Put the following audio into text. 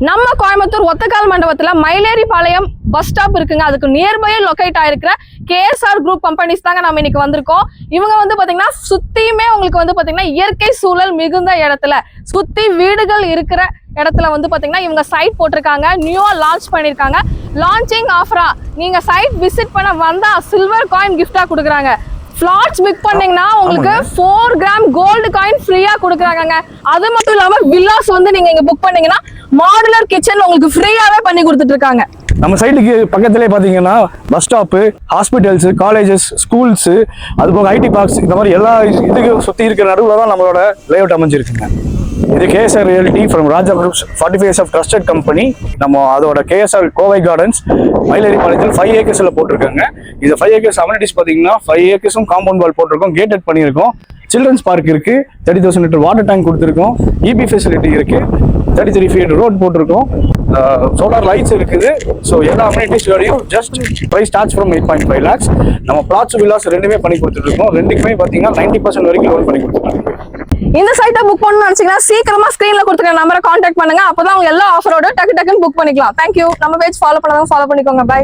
நம்ம கோயம்புத்தூர் ஒத்தக்கால் மண்டபத்துல Mayileripalayam bus stop இருக்குங்க. அதுக்கு நியர்பையே லொகேட் ஆயிருக்கிற KSR குரூப் கம்பெனிஸ் தாங்க நம்ம இன்னைக்கு வந்திருக்கோம். இவங்க வந்து பாத்தீங்கன்னா சுத்தியுமே உங்களுக்கு வந்து பாத்தீங்கன்னா இயற்கை சூழல் மிகுந்த இடத்துல சுத்தி வீடுகள் இருக்கிற இடத்துல வந்து பாத்தீங்கன்னா இவங்க சைட் போட்டிருக்காங்க. நியூவா லான்ச் பண்ணிருக்காங்க. லான்ச்சிங் ஆஃபரா நீங்க சைட் விசிட் பண்ண வந்தா சில்வர் காயின் கிஃப்டா கொடுக்குறாங்க. ஃபிளாட்ஸ் புக் பண்ணீங்கன்னா உங்களுக்கு 4 கிராம் கோல்டு காயின் ஃப்ரீயா கொடுக்குறாங்க. அது மட்டும் இல்லாம வில்லாஸ் வந்து நீங்க இங்க புக் பண்ணீங்கன்னா மாடுலர் கிச்சன் உங்களுக்கு ஃப்ரீயாவே பண்ணி கொடுத்துட்டு இருக்காங்க. நம்ம சைட்டுக்கு பக்கத்திலே பாத்தீங்கன்னா bus stop, hospitals, colleges, schools, அது போக ஐடி பார்க்ஸ், இந்த மாதிரி எல்லா இதுக்கு சுத்தி இருக்கிற நடுவில் தான் நம்மளோட லேஅவுட் அமைஞ்சிருக்குங்க. இது KSR realty from Raja groups 45 years of trusted company. நம்ம அதோட KSR கோவை கார்டன்ஸ் மயிலேறிபாளையத்தில் 5 acres போட்டிருக்காங்க. இந்த 5 acres அமெனிட்டிஸ் பார்த்தீங்கன்னா 5 acres காம்பவுண்ட் வால் போட்டிருக்கோம், கேட்டட் பண்ணியிருக்கோம். சில்ட்ரன்ஸ் பார்க் இருக்கு, 30,000 லிட்டர் வாட்டர் டேங்க் கொடுத்துருக்கோம், EB ஃபெசிலிட்டி இருக்கு, 33 feet ரோட் போட்டிருக்கோம், சோலார் லைட்ஸ் இருக்குது. ஸோ எல்லா அமெனிட்டிஸ் வரையும் just price starts from 8.5 lakhs. நம்ம பிளாட்ஸ் வில்லாஸ் ரெண்டுமே பண்ணி கொடுத்துருக்கோம். ரெண்டுக்குமே பார்த்தீங்கன்னா 90% வரைக்கும் லோன் பண்ணி கொடுத்துருக்கோம். இந்த சைட்டை புக் பண்ணணும்னு நினைச்சீங்கன்னா சீக்கிரமா ஸ்கிரீன்ல கொடுத்துருக்க நம்பரை கான்டாக்ட் பண்ணுங்க. அப்பதான் அவங்க எல்லா ஆஃபரோட டக்கு டக்குன்னு புக் பண்ணிக்கலாம். தேங்க்யூ. நம்ம பேஜ் ஃபாலோ பண்ணாதான் ஃபாலோ பண்ணிக்கோங்க. பை.